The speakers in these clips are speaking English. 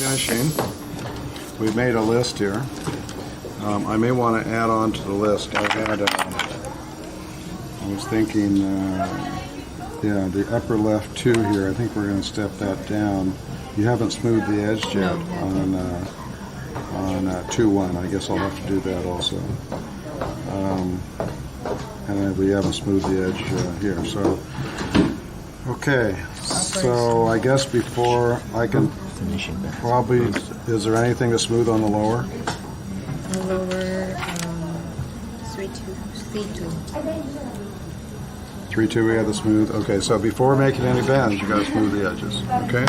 finishing. We've made a list here. I may want to add on to the list. I was thinking, yeah, the upper left 2 here, I think we're going to step that down. You haven't smoothed the edge yet on 2-1. I guess I'll have to do that also. And we haven't smoothed the edge here. So, okay. So I guess before I can probably, is there anything to smooth on the lower? The lower 3-2 we have to smooth. Okay, so before making any bends, you got to smooth the edges. Okay,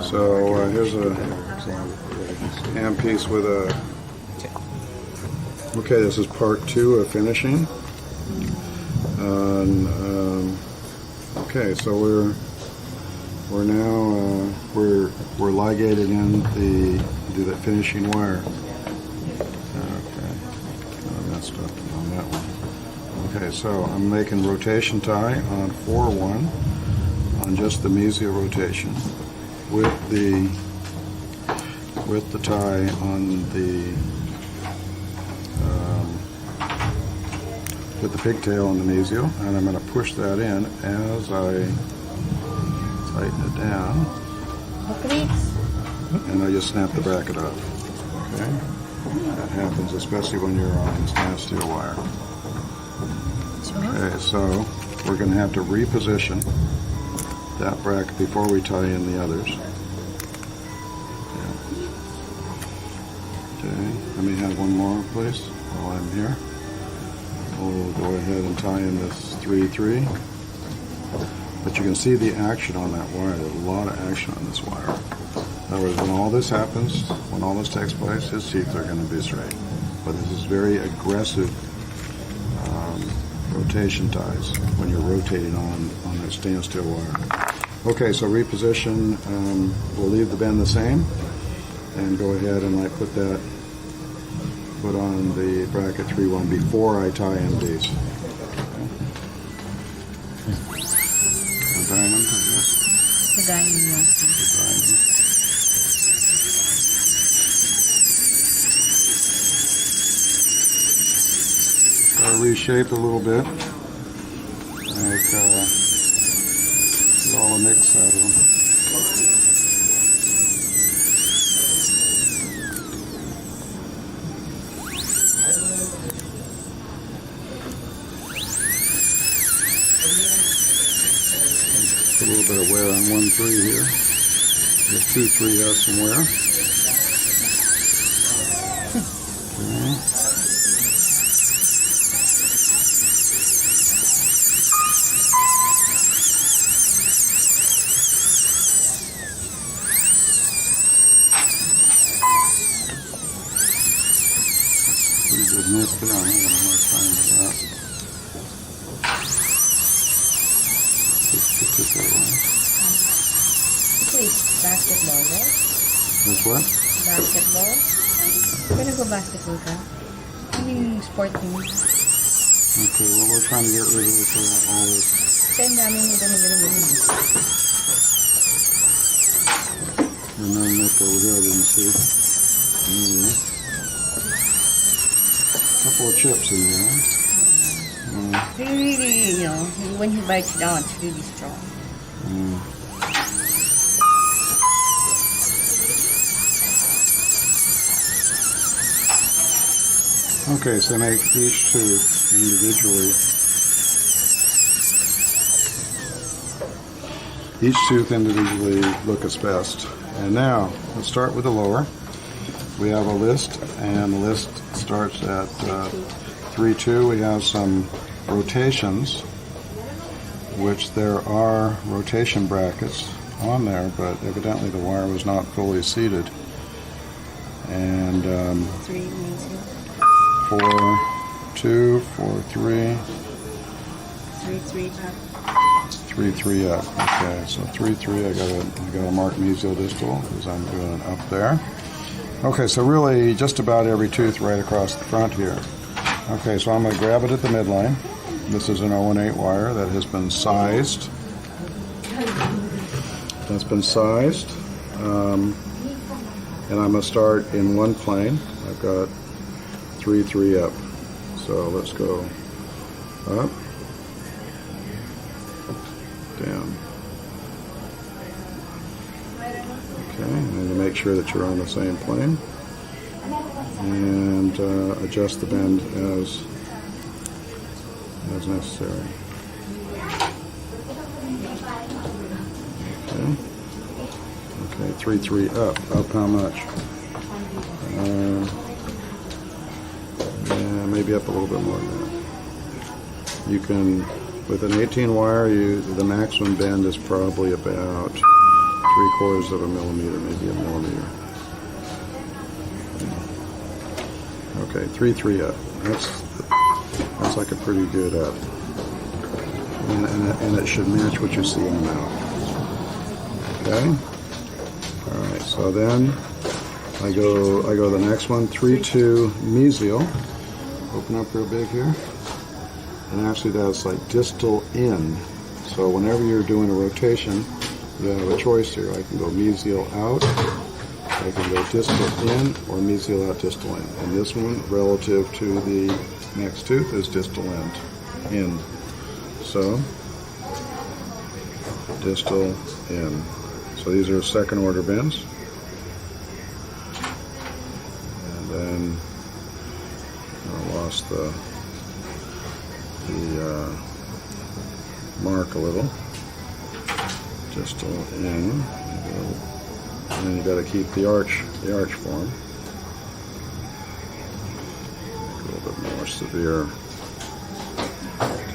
so here's a hand piece with a. Okay, this is part 2 of finishing. Okay, so we're now we're ligated in the finishing wire. Okay, I messed up on that one. Okay, so I'm making rotation tie on 4-1 on just the mesial rotation with the tie on the with the pigtail on the mesial, and I'm going to push that in as I tighten it down, and I just snap the bracket up. Okay, that happens especially when you're on stainless steel wire. Okay, so we're going to have to reposition that bracket before we tie in the others. Yeah. Okay, let me have one more, please, while I'm here. We'll go ahead and tie in this 3-3. But you can see the action on that wire. There's a lot of action on this wire. In other words, when all this happens, when all this takes place, his teeth are going to be straight. But this is very aggressive rotation ties when you're rotating on that stainless steel wire. Okay, so reposition. We'll leave the bend the same, and go ahead and put on the bracket 3-1 before I tie in these. Okay. The diamond, I guess. The diamond, yes. The diamond. Reshape a little bit, make get all the mix out of them. Put a little bit of wear on 1-3 here. The 2-3 has some wear. Okay. Nip down. I'm having a hard time with that. This particular one. It's basketball, right? This what? Basketball. Gonna go basketball ka? I mean, sport team. Okay, well, we're trying to get rid of all this. Kaya ang dami mo ganun. There's no nip over here, I didn't see. Couple of chips in there. Really, you know, when he bites it out, it's really strong. Okay, so make each tooth individually. Each tooth individually look its best. And now, let's start with the lower. We have a list, and the list starts at 3-2. We have some rotations, which there are rotation brackets on there, but evidently the wire was not fully seated. And 4-2, 4-3, 3-3 up. Okay, so 3-3. I got to mark mesial distal because I'm doing it up there. Okay, so really just about every tooth right across the front here. Okay, so I'm going to grab it at the midline. This is an 0-8 wire that has been sized. That's been sized. and I'm going to start in one plane. I've got 3, 3 up. So let's go up, down. Okay, and you make sure that you're on the same plane, and adjust the bend as necessary. Okay. Okay, 3, 3 up. Up how much? Yeah, maybe up a little bit more than that. You can, with an 18 wire, the maximum bend is probably about 3/4 of a millimeter, maybe a millimeter. Okay, 3, 3 up. That's like a pretty good up, and it should match what you see in the mouth. Okay. All right. So then I go the next one, 3, 2 mesial. Open up real big here, and actually that's like distal in. So whenever you're doing a rotation, you have a choice here. I can go mesial out, I can go distal in, or mesial out, distal in. And this one, relative to the next tooth, is distal in. So distal in. So these are second order bends. And then I lost the mark a little. Distal in. And then you got to keep the arch form. Make it a little bit more severe.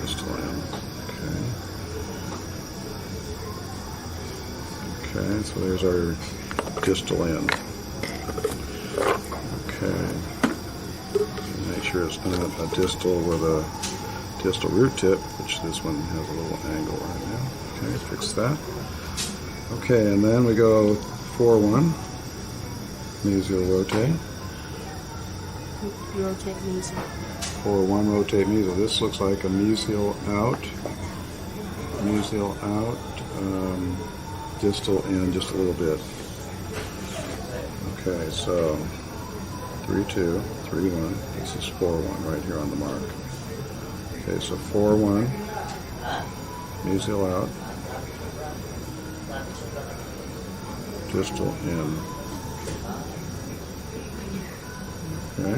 Distal in. Okay, so there's our distal end. Okay, make sure it's not a distal with a distal root tip, which this one has a little angle right now. Okay, fix that. Okay, and then we go 4-1, mesial rotate. Rotate mesial. 4-1, rotate mesial. This looks like a mesial out, distal in just a little bit. Okay, so 3-2, 3-1. This is 4-1 right here on the mark. Okay, so 4-1, mesial out, distal in. Okay,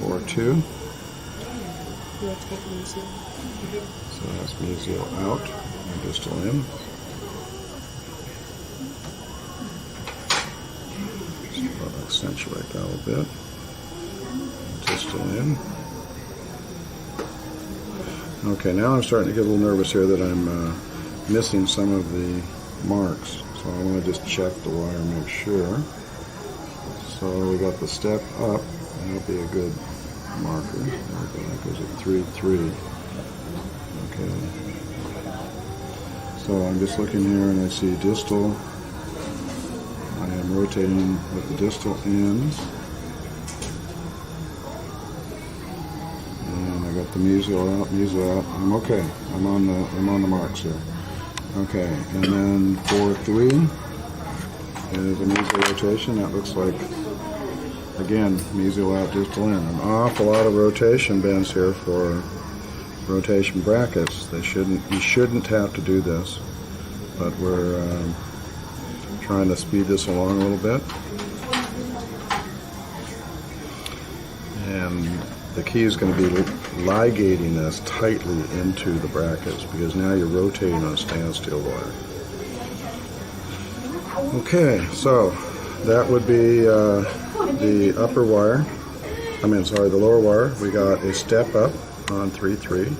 4-2. Rotate mesial. So that's mesial out and distal in. So I'll accentuate that a little bit. Distal in. Okay, now I'm starting to get a little nervous here that I'm missing some of the marks. So I want to just check the wire, make sure. So we got the step up. That'll be a good marker. There we go. That goes at 3-3. Okay. So I'm just looking here and I see distal. I am rotating with the distal end. And I got the mesial out, I'm okay. I'm on the marks here. Okay, and then 4-3 is a mesial rotation. That looks like, again, mesial out, distal in. An awful lot of rotation bends here for rotation brackets. You shouldn't have to do this, but we're trying to speed this along a little bit. And the key is going to be ligating this tightly into the brackets, because now you're rotating on a standstill wire. Okay, so that would be the upper wire. The lower wire. We got a step up on 3-3.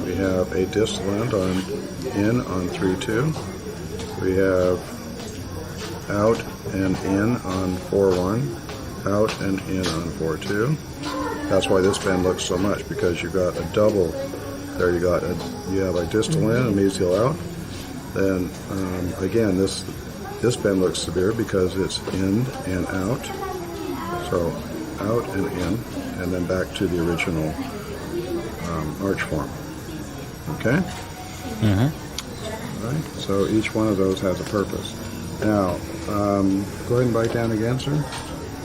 We have a distal end in on 3-2. We have out and in on 4-1. Out and in on 4-2. That's why this bend looks so much, because you got a double. There you have a distal in, a mesial out. Then again, this bend looks severe because it's in and out. So out and in, and then back to the original arch form. Okay? Mm-hmm. All right. So each one of those has a purpose. Now, go ahead and bite down again, sir.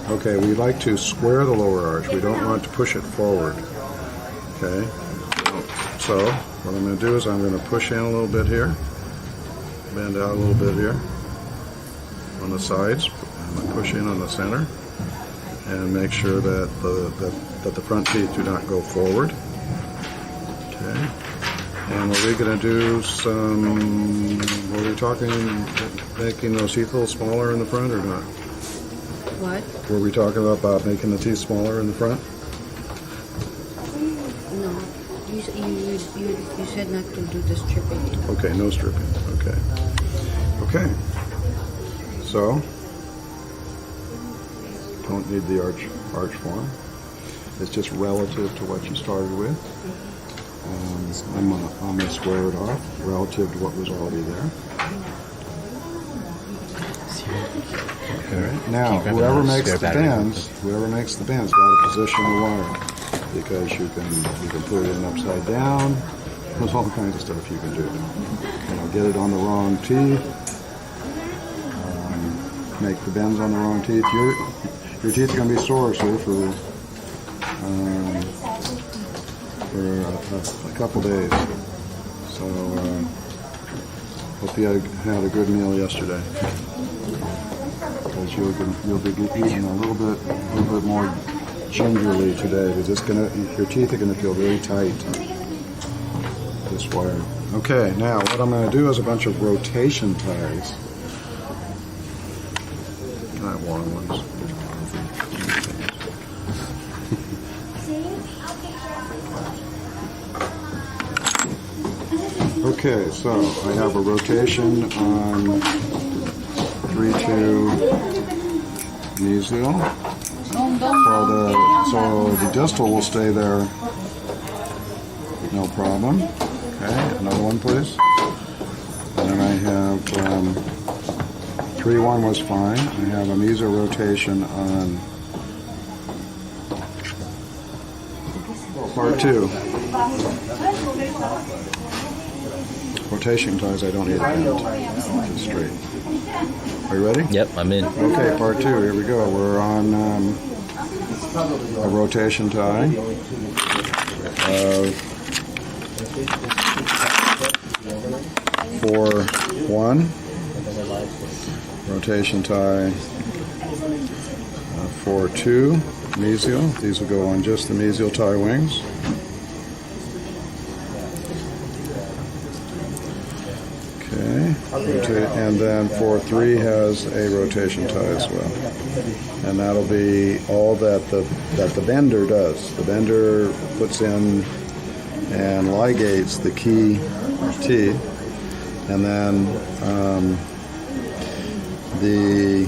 Okay, we like to square the lower arch. We don't want to push it forward. Okay, so what I'm going to do is I'm going to push in a little bit here, bend out a little bit here on the sides. I'm going to push in on the center and make sure that the front teeth do not go forward. Okay, and we're going to do some, were we talking, making those teeth a little smaller in the front or not? What? Were we talking about making the teeth smaller in the front? No. You said not to do the stripping. Okay, no stripping. Okay. Okay. So, don't need the arch form. It's just relative to what you started with. I'm gonna square it off relative to what was already there. Okay. Now, whoever makes the bends got to position the wire, because you can put it in upside down. There's all kinds of stuff you can do. Get it on the wrong teeth. Make the bends on the wrong teeth. Your teeth are going to be sore, sir, for a couple days. So hope you had a good meal yesterday. Because you'll be eating a little bit more gingerly today. Your teeth are going to feel very tight. This wire. Okay, now what I'm going to do is a bunch of rotation ties. Can I have long ones? Okay, so I have a rotation on 3-2 mesial. So the distal will stay there, no problem. Okay, another one, please. And then I have 3-1 was fine. I have a mesial rotation on part 2. Rotation ties I don't need to bend, just straight. Are you ready? Yep, I'm in. Okay, part 2, here we go. We're on a rotation tie of 4-1. Rotation tie 4-2 mesial. These will go on just the mesial tie wings. Okay, and then 4-3 has a rotation tie as well, and that'll be all that the bender does. The bender puts in and ligates the key teeth, and then the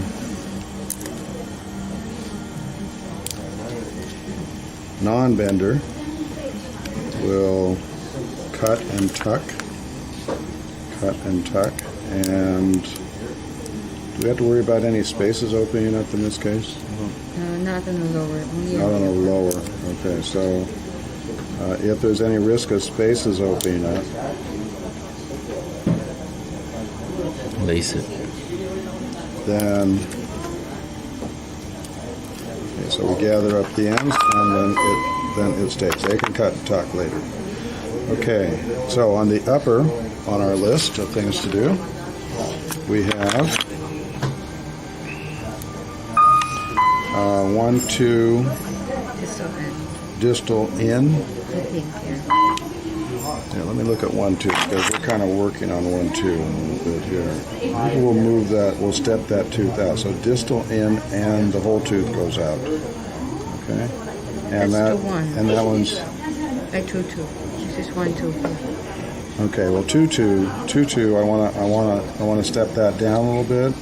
non-bender will cut and tuck, and do we have to worry about any spaces opening up in this case? No, not on the lower. Not on the lower. Okay, so if there's any risk of spaces opening up, Lace it. then okay, so we gather up the ends, and then it stays. They can cut and tuck later. Okay, so on the upper, on our list of things to do, we have 1-2 distal in. Yeah, let me look at 1-2, because we're kind of working on 1-2 a little bit here. We'll move that, we'll step that tooth out. So distal in, and the whole tooth goes out. Okay, and That's the one. and that one's 2-2. This is 1-2. okay. Well, 2-2. I want to step that down a little bit,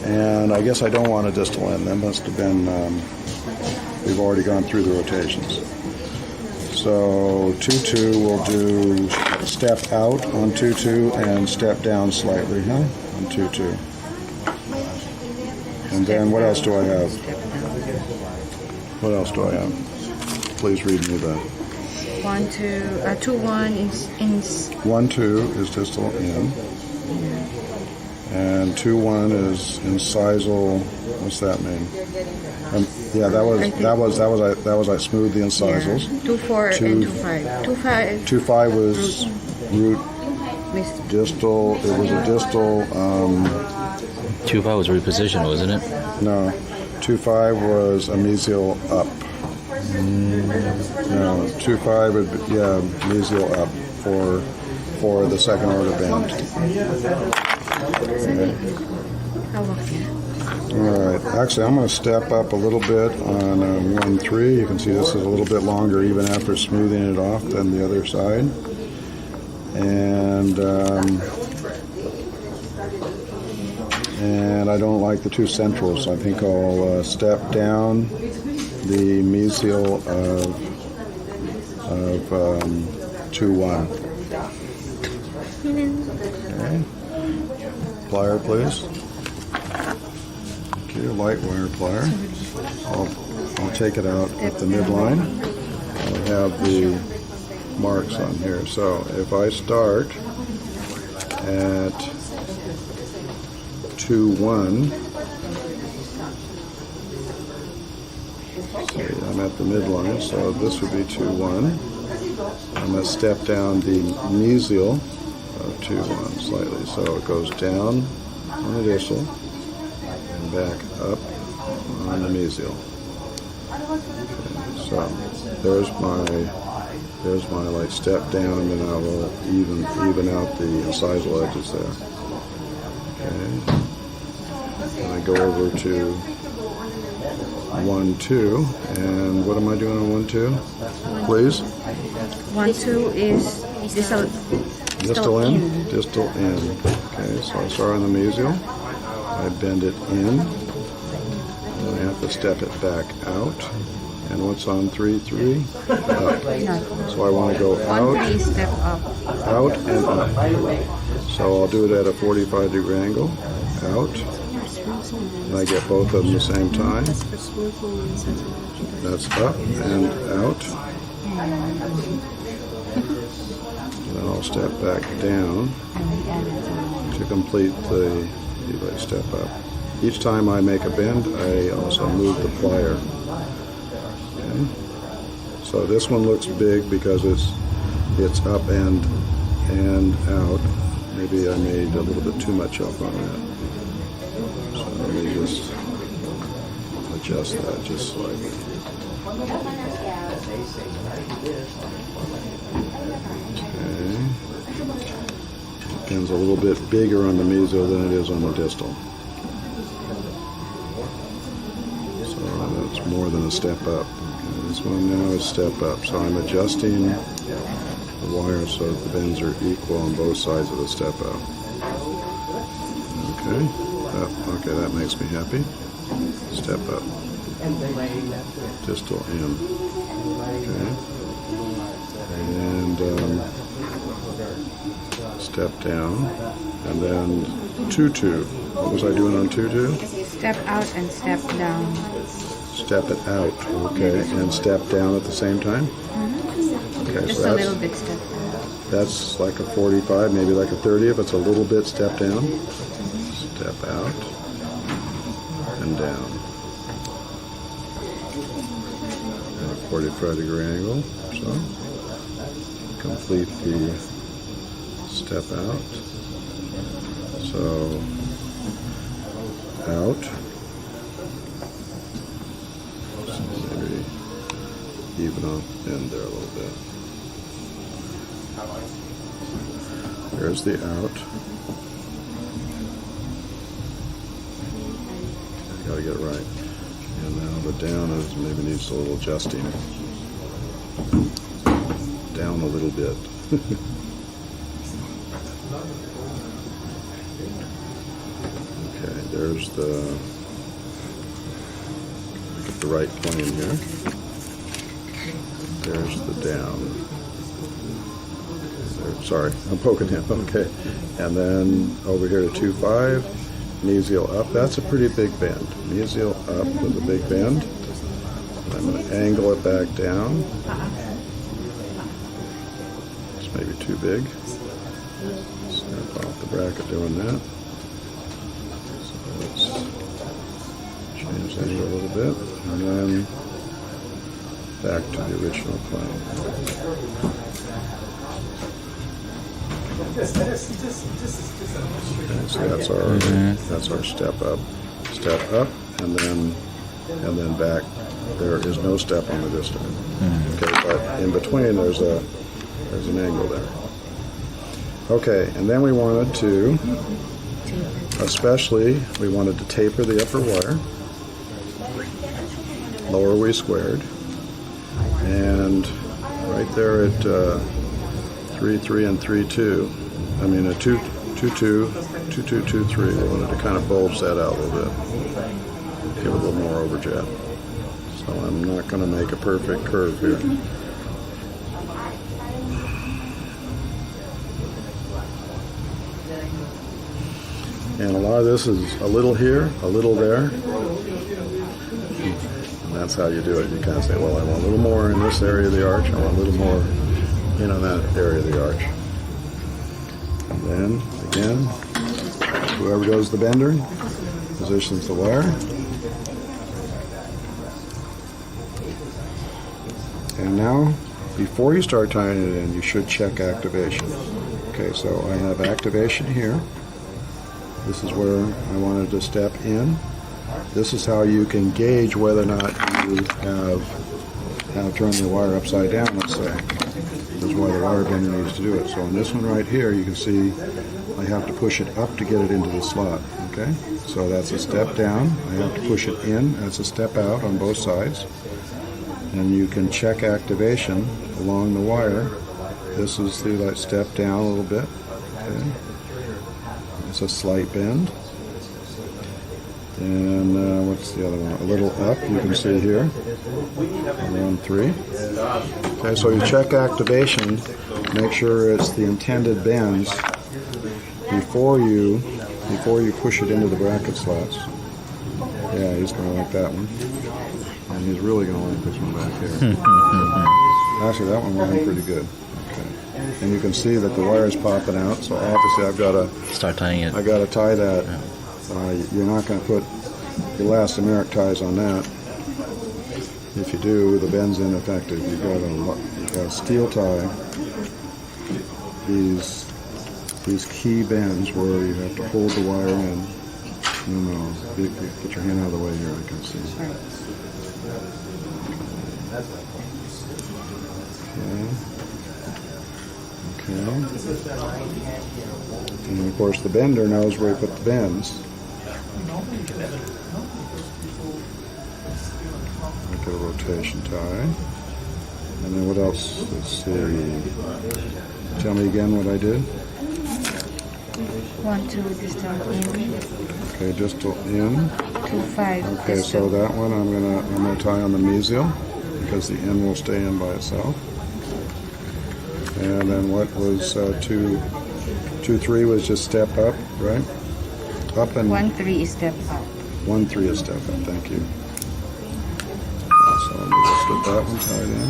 and I guess I don't want a distal in. That must have been we've already gone through the rotations. So 2-2 will do step out on 2-2 and step down slightly, huh? On 2-2. And then what else do I have? What else do I have? Please read me that. 2-1 is in. 1-2 is distal in. And 2-1 is incisal. What's that mean? Yeah, that was I smoothed the incisals. 2-4 and 2-5. 2-5. 2-5 was root Missed. distal. It was a distal. 2-5 was repositioned, wasn't it? No, 2-5 was a mesial up. No, 2-5 would be, mesial up for the second order bend. How about you? All right. Actually, I'm going to step up a little bit on 1-3. You can see this is a little bit longer even after smoothing it off than the other side. And I don't like the two centrals. I think I'll step down the mesial of 2-1. Okay. Plier, please. Okay, light wire plier. I'll take it out at the midline. I'll have the marks on here. So if I start at 2-1, see, I'm at the midline, so this would be 2-1. I'm going to step down the mesial of 2-1 slightly, so it goes down on the distal and back up on the mesial. Okay, so there's my like step down, and I will even out the incisal edges there. Okay. And I go over to 1-2, and what am I doing on 1-2? Please. 1-2 is Distal in. Distal in. Okay, so I start on the mesial. I bend it in. And I have to step it back out. And what's on 3-3? Up. So I want to go out, 1-3 step up. out, and up. So I'll do it at a 45-degree angle. Out. And I get both of them at the same time. That's up and out. And then I'll step back down to complete the step up. Each time I make a bend, I also move the plier. Okay. So this one looks big because it's up and out. Maybe I made a little bit too much up on that. So let me just adjust that just slightly. Okay. The pin's a little bit bigger on the mesial than it is on the distal. So that's more than a step up. Okay, this one now is step up. So I'm adjusting the wire so that the bends are equal on both sides of the step up. Okay. Okay, that makes me happy. Step up. Distal in. Okay. And step down. And then 2-2. What was I doing on 2-2? Step out and step down. Step it out. Okay. And step down at the same time? Okay, Just so a little bit step down. that's like a 45, maybe like a 30 if it's a little bit step down. Step out and down. And a 45-degree angle. So complete the step out. So out. So maybe even off in there a little bit. There's the out. Gotta get it right. And now the down is maybe needs a little adjusting. Down a little bit. Okay, there's get the right plane here. There's the down. There, sorry, I'm poking him. Okay, and then over here to 2-5. Mesial up, that's a pretty big bend. Mesial up with a big bend. I'm going to angle it back down. It's maybe too big. Snap off the bracket doing that. Send it a little bit, and then back to the original plane. Okay, so that's our step up, and then back. There is no step on the distal. Okay, but in between there's an angle there. Okay, and then we wanted to, we wanted to taper the upper wire. Lower we squared, and right there at 3-3 and 3-2. I mean a 2-2, 2-2, 2-3. We wanted to kind of bulge that out a little bit, give it a little more overjab. So I'm not going to make a perfect curve here. And a lot of this is a little here, a little there. And that's how you do it. You kind of say, well, I want a little more in this area of the arch. I want a little more, that area of the arch. And then, again, whoever does the bender positions the wire. And now, before you start tying it in, you should check activation. Okay, so I have activation here. This is where I wanted to step in. This is how you can gauge whether or not you have turned the wire upside down, let's say. This is why the wire bender needs to do it. So on this one right here, you can see I have to push it up to get it into the slot. Okay, so that's a step down. I have to push it in. That's a step out on both sides. And you can check activation along the wire. This is the step down a little bit. Okay. It's a slight bend. And what's the other one? A little up, you can see here. Around 3. Okay, so you check activation, make sure it's the intended bends before you push it into the bracket slots. Yeah, he's going to like that one. And he's really going to like this one back here. Actually, that one went in pretty good. Okay. And you can see that the wire is popping out, so obviously I've got to start tying it. I got to tie that. You're not going to put elastomeric ties on that. If you do, the bend's ineffective. You've got to steel tie these key bends where you have to hold the wire in. No, get your hand out of the way here. I can see. Okay. And of course the bender knows where you put the bends. Make it a rotation tie. And then what else? Let's see. Tell me again what I did. 1, 2, distal in. Okay, distal in. 2, 5. Okay, so that one I'm gonna tie on the mesial because the end will stay in by itself. And then what was 2, 3 was just step up, right? Up and 1, 3 is step up. 1, 3 is step up. Thank you. So let me just get that one tied in.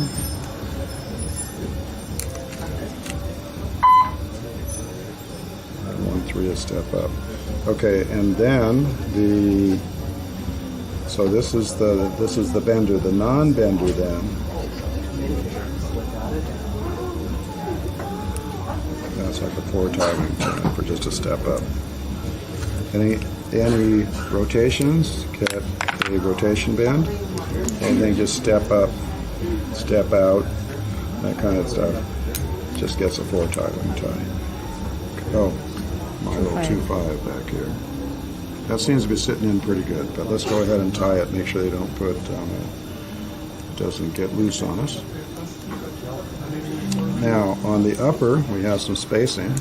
And 1, 3 is step up. Okay, and then so this is the bender. The non-bender then. That's like a 4-tie for just a step up. Any rotations? Get a rotation bend. Anything just step up, step out, that kind of stuff. Just gets a 4-tie tie. Oh, my little 2-5 back here. That seems to be sitting in pretty good, but let's go ahead and tie it. Make sure they don't put it doesn't get loose on us. Now, on the upper, we have some spacing.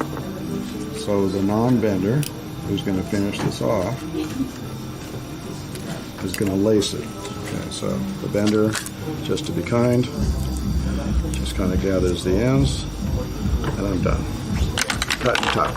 So the non-bender, who's going to finish this off, is going to lace it. Okay, so the bender, just to be kind, just kind of gathers the ends, and I'm done. Cut and tuck.